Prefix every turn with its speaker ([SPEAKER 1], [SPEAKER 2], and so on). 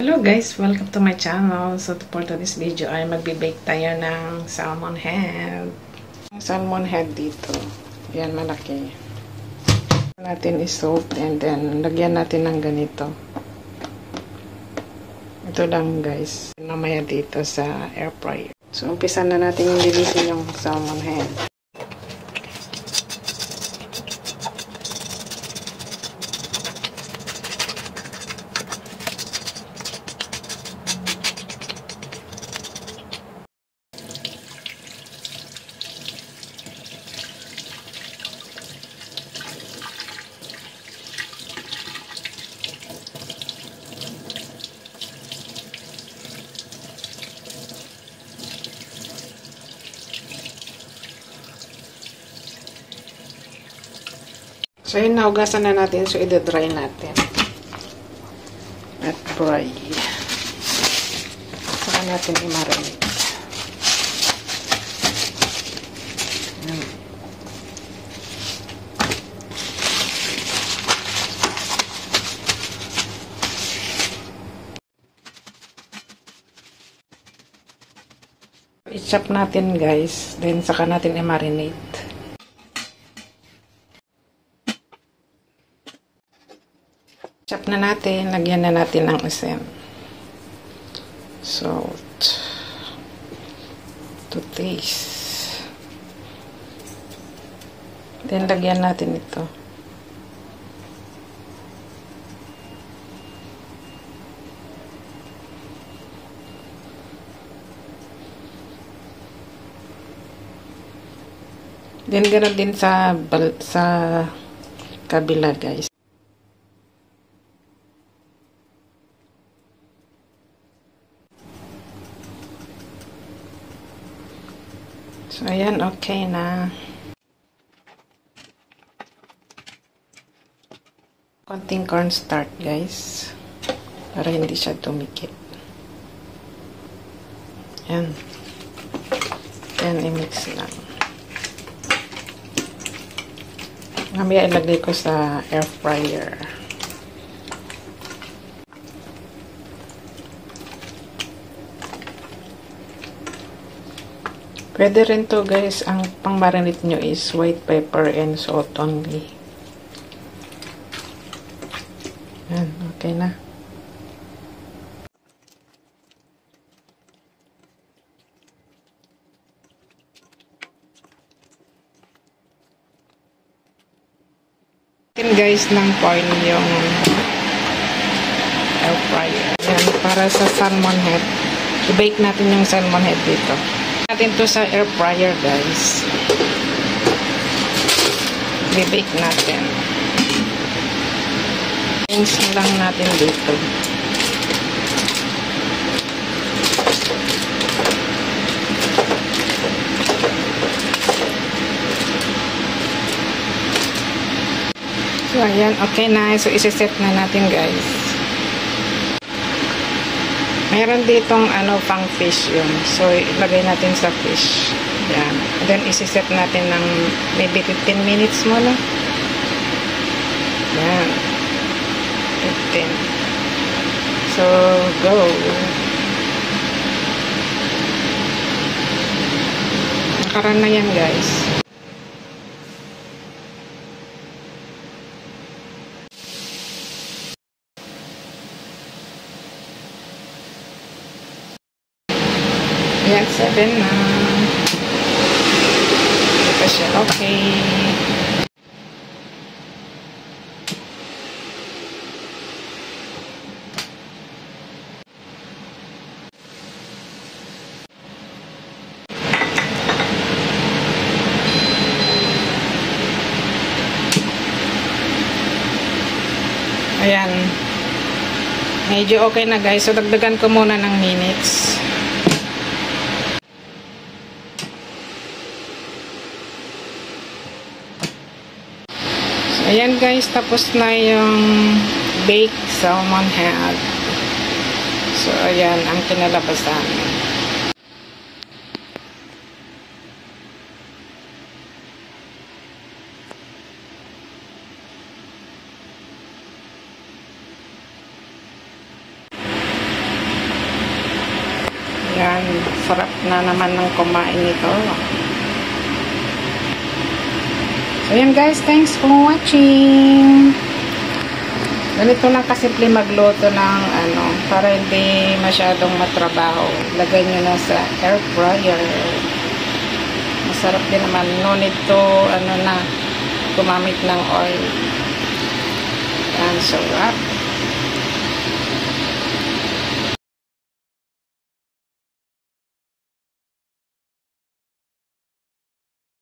[SPEAKER 1] Hello guys! Welcome to my channel. So for today's video ay magbe-bake tayo ng salmon head. Salmon head dito. Yan, malaki. Natin i-soak and then lagyan natin ng ganito. Ito lang guys. Mamaya dito sa air fryer. So umpisa na natin linisin yung salmon head. So, yun, naugasan na natin. So, i-dry natin. At dry. Saka natin i-marinate. I-chop natin, guys. Then, saka natin i-marinate. Chop na natin, lagyan na natin ng asin, salt, to taste, then lagyan natin ito, then ganoon din sa kabila guys. So, ayan, okay na. Konting cornstarch, guys. Para hindi siya tumikit. Ayan. Ayan, i-mix lang. Mamaya ilagay ko sa air fryer. Pwede rin to guys, ang pang-marinate nyo is white pepper and salt only. Yan, okay na. Guys, ng foil yung air fryer. Yan, para sa salmon head. I-bake natin yung salmon head dito. Natin to sa air fryer guys. I-bake natin. Rinse lang natin dito. So ayan, okay na. So isi-set na natin guys. Meron ditong pang fish yun. So, ilagay natin sa fish. Yan. Then, isi-set natin ng maybe 15 minutes muna. Yan. 15. So, go. Nakaran na yan, guys. Ayan, 7 na. Ito siya, okay. Ayan. Medyo okay na guys. So, dagdagan ko muna ng minutes. Ayan guys, tapos na yung baked salmon head. So, ayan ang kinalabasan. Yan, sarap na naman ng kumain nito. So yan guys, thanks for watching. Ganito lang kasimple magluto ng para hindi masyadong matrabaho. Lagay nyo na sa air fryer. Masarap din naman. No need to gumamit ng oil. Yan, sarap.